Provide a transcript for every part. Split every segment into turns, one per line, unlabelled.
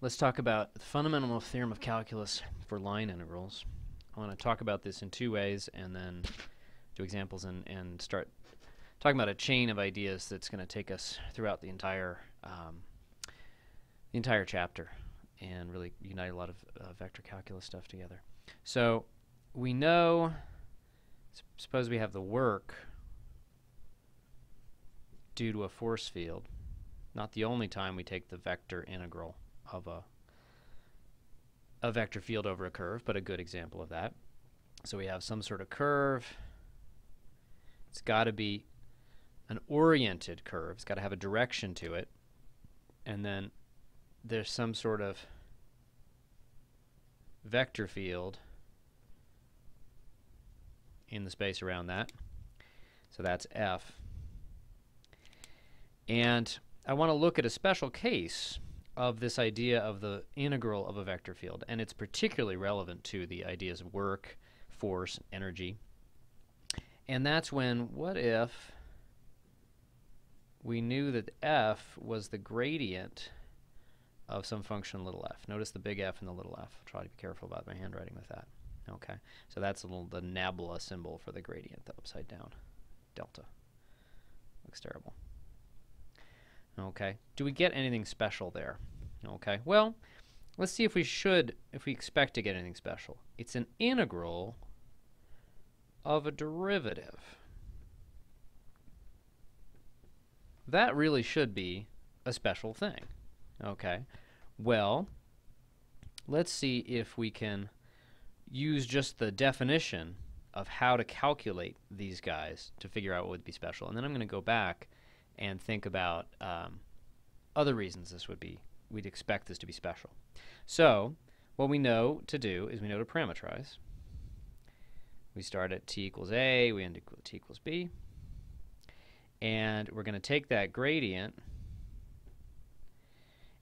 Let's talk about the Fundamental Theorem of Calculus for line integrals. I want to talk about this in two ways and then do examples and start talking about a chain of ideas that's going to take us throughout the entire chapter and really unite a lot of vector calculus stuff together. So we know, suppose we have the work due to a force field. Not the only time we take the vector integral of a vector field over a curve, but a good example of that. So we have some sort of curve. It's got to be an oriented curve. It's got to have a direction to it. And then there's some sort of vector field in the space around that. So that's F. And I want to look at a special case of this idea of the integral of a vector field, and it's particularly relevant to the ideas of work, force, energy. And that's when, what if we knew that F was the gradient of some function little f. Notice the big F and the little f. I'll try to be careful about my handwriting with that. Okay, so that's the nabla symbol for the gradient, the upside down delta. Looks terrible. Okay, do we get anything special there? Okay, well, let's see if we expect to get anything special. It's an integral of a derivative. That really should be a special thing. Okay, well, let's see if we can use just the definition of how to calculate these guys to figure out what would be special. And then I'm going to go back and think about other reasons we'd expect this to be special. So what we know to do is we know to parameterize. We start at t equals a, we end at t equals b. And we're going to take that gradient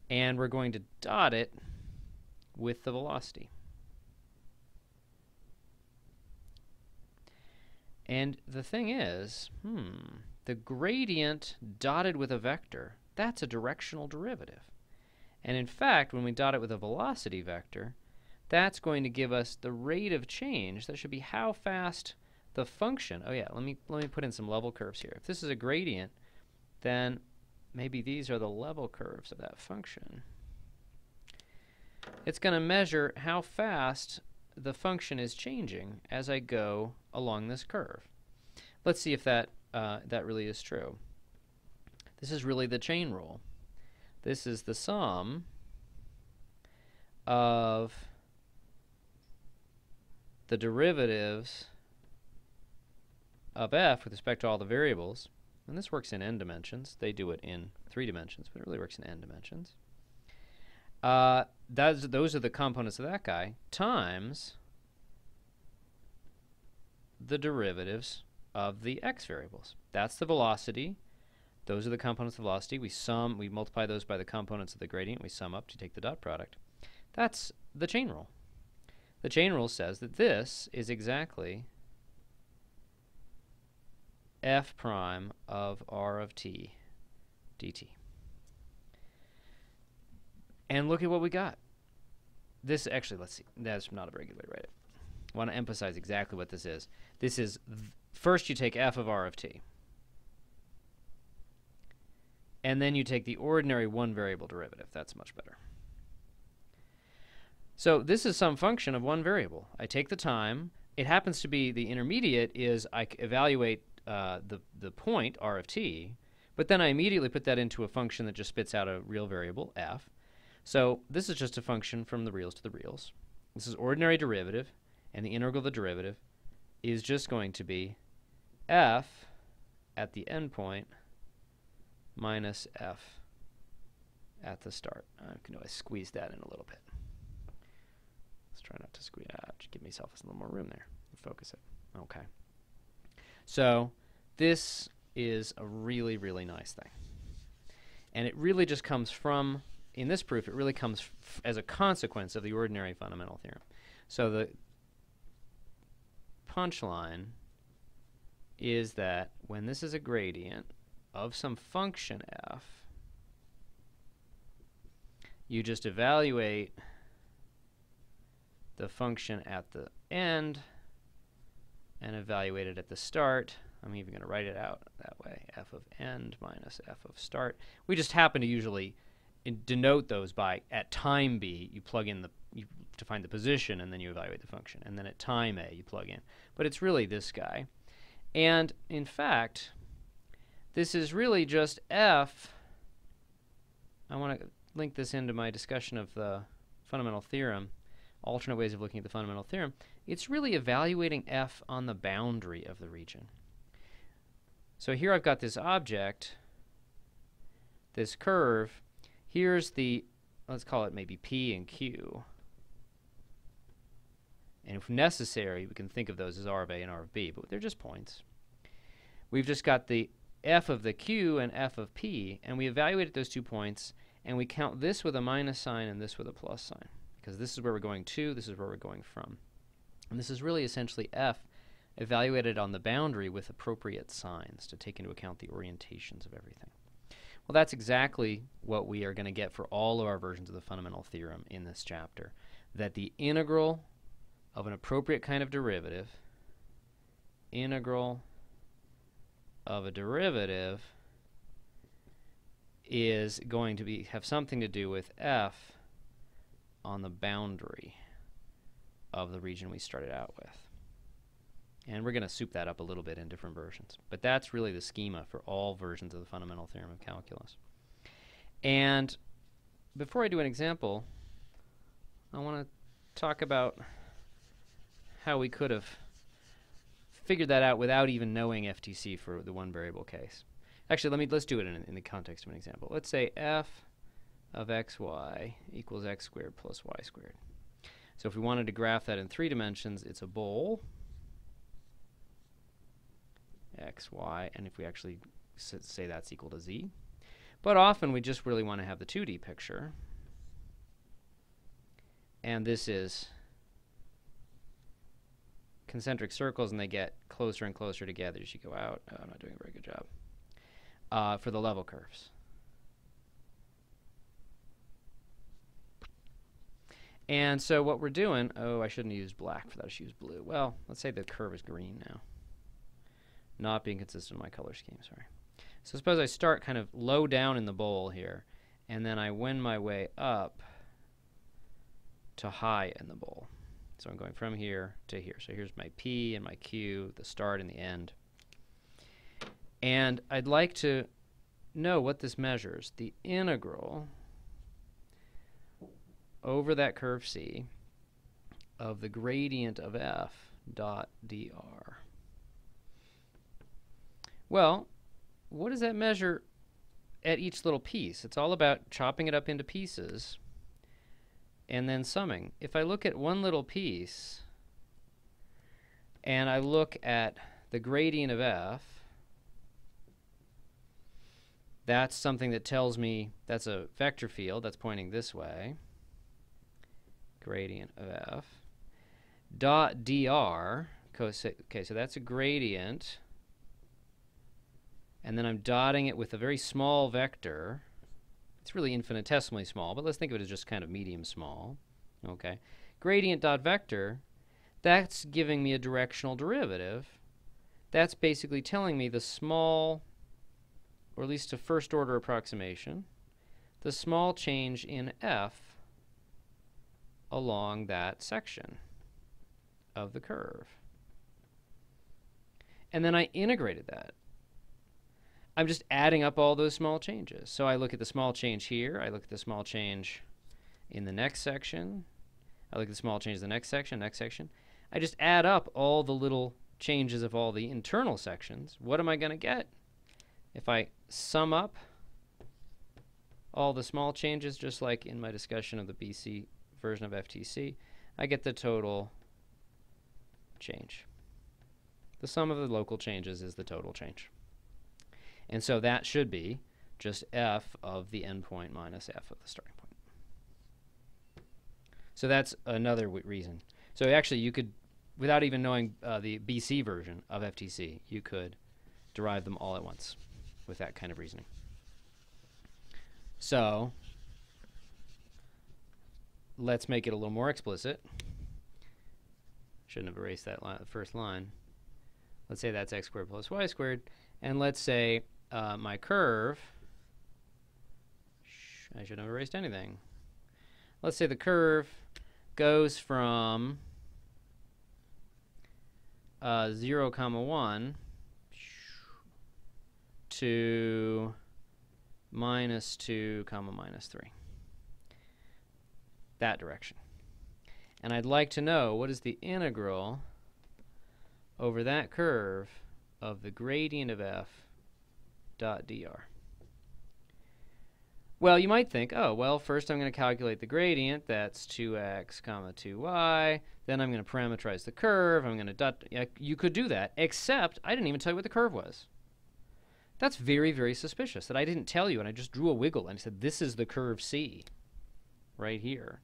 and we're going to dot it with the velocity. And the thing is, the gradient dotted with a vector, that's a directional derivative. And in fact, when we dot it with a velocity vector, that's going to give us the rate of change. That should be how fast the function. Oh yeah, let me put in some level curves here. If this is a gradient, then maybe these are the level curves of that function. It's going to measure how fast the function is changing as I go along this curve. Let's see if that really is true. This is really the chain rule. This is the sum of the derivatives of f with respect to all the variables. And this works in n dimensions. They do it in 3 dimensions, but it really works in n dimensions. Those are the components of that guy times the derivatives of the x variables. That's the velocity. Those are the components of velocity. We multiply those by the components of the gradient. We sum up to take the dot product. That's the chain rule. The chain rule says that this is exactly f prime of r of t dt. And look at what we got. This actually, let's see, that's not a very good way to write it. I want to emphasize exactly what this is. This is, first you take f of r of t. And then you take the ordinary one variable derivative. That's much better. So this is some function of one variable. I take the time. It happens to be the intermediate is I evaluate the point, r of t, but then I immediately put that into a function that just spits out a real variable, f. So this is just a function from the reals to the reals. This is ordinary derivative, and the integral of the derivative is just going to be f at the endpoint minus f at the start. I can always squeeze that in a little bit. Let's try not to squeeze out. Just give myself a little more room there. Focus it. Okay. So this is a really, really nice thing. And it really just comes from, in this proof, it really comes as a consequence of the ordinary fundamental theorem. So the punchline is that when this is a gradient of some function f, you just evaluate the function at the end and evaluate it at the start. I'm even going to write it out that way, f of end minus f of start. We just happen to usually denote those by, at time b, you plug in to find the position, and then you evaluate the function. And then at time a, you plug in. But it's really this guy. And in fact, this is really just f. I want to link this into my discussion of the fundamental theorem, alternate ways of looking at the fundamental theorem. It's really evaluating f on the boundary of the region. So here I've got this object, this curve. Here's the, let's call it maybe P and Q. And if necessary, we can think of those as R of A and R of B, but they're just points. We've just got the f of the Q and f of P, and we evaluated those 2 points, and we count this with a minus sign and this with a plus sign, because this is where we're going to, this is where we're going from. And this is really essentially f evaluated on the boundary with appropriate signs to take into account the orientations of everything. Well, that's exactly what we are going to get for all of our versions of the fundamental theorem in this chapter, that the integral of an appropriate kind of derivative, integral of a derivative, is going to have something to do with f on the boundary of the region we started out with. And we're going to soup that up a little bit in different versions. But that's really the schema for all versions of the Fundamental Theorem of Calculus. And before I do an example, I want to talk about how we could have figured that out without even knowing FTC for the one variable case. Actually, let's do it in the context of an example. Let's say f of xy equals x squared plus y squared. So if we wanted to graph that in 3 dimensions, it's a bowl, x, y, and if we actually say that's equal to z. But often we just really want to have the 2D picture. And this is concentric circles, and they get closer and closer together as you go out. Oh, I'm not doing a very good job. For the level curves. And so what we're doing, oh, I shouldn't have used black for that, I should use blue. Well, let's say the curve is green now. Not being consistent with my color scheme, sorry. So suppose I start kind of low down in the bowl here, and then I wend my way up to high in the bowl. So I'm going from here to here. So here's my P and my Q, the start and the end. And I'd like to know what this measures. The integral over that curve C of the gradient of f dot dr. Well, what does that measure at each little piece? It's all about chopping it up into pieces and then summing. If I look at one little piece and I look at the gradient of f, that's something that tells me that's a vector field that's pointing this way. Gradient of f. Dot dr, okay, so that's a gradient. And then I'm dotting it with a very small vector. It's really infinitesimally small, but let's think of it as just kind of medium small. Okay. Gradient dot vector, that's giving me a directional derivative. That's basically telling me the small, or at least a first order approximation, the small change in f along that section of the curve. And then I integrated that. I'm just adding up all those small changes. So I look at the small change here, I look at the small change in the next section, I look at the small change in the next section. I just add up all the little changes of all the internal sections. What am I going to get? If I sum up all the small changes, just like in my discussion of the BC version of FTC, I get the total change. The sum of the local changes is the total change. And so that should be just f of the endpoint minus f of the starting point. So that's another reason. So actually you could, without even knowing the BC version of FTC, you could derive them all at once with that kind of reasoning. So let's make it a little more explicit. Shouldn't have erased that first line. Let's say that's x squared plus y squared. And let's say my curve, I shouldn't have erased anything. Let's say the curve goes from 0, 1 to -2, -3. That direction. And I'd like to know what is the integral over that curve of the gradient of f dot dr. Well, you might think, oh, well, first I'm going to calculate the gradient. That's 2x, 2y. Then I'm going to parameterize the curve. I'm going to dot. You could do that, except I didn't even tell you what the curve was. That's very, very suspicious that I didn't tell you, and I just drew a wiggle and I said, this is the curve C right here.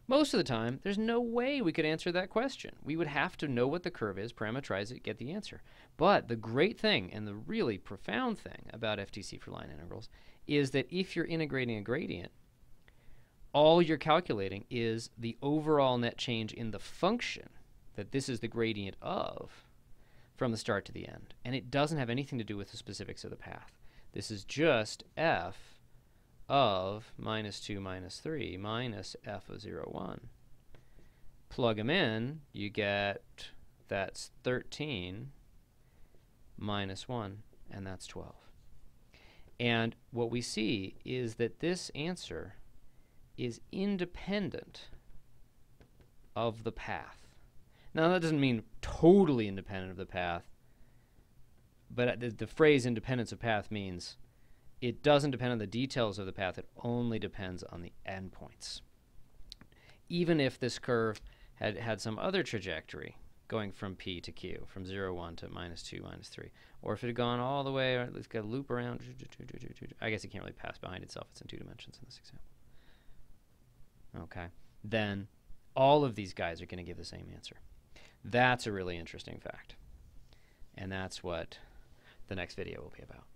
Most of the time, there's no way we could answer that question. We would have to know what the curve is, parameterize it, get the answer. But the great thing and the really profound thing about FTC for line integrals is that if you're integrating a gradient, all you're calculating is the overall net change in the function that this is the gradient of from the start to the end. And it doesn't have anything to do with the specifics of the path. This is just f of -2, -3 minus f of 0, 1. Plug them in, you get that's 13 minus 1, and that's 12. And what we see is that this answer is independent of the path. Now, that doesn't mean totally independent of the path, but the phrase independence of path means it doesn't depend on the details of the path. It only depends on the endpoints. Even if this curve had some other trajectory going from P to Q, from 0, 1 to -2, -3, or if it had gone all the way, or it's got a loop around, I guess it can't really pass behind itself. It's in 2 dimensions in this example. Okay, then all of these guys are going to give the same answer. That's a really interesting fact. And that's what the next video will be about.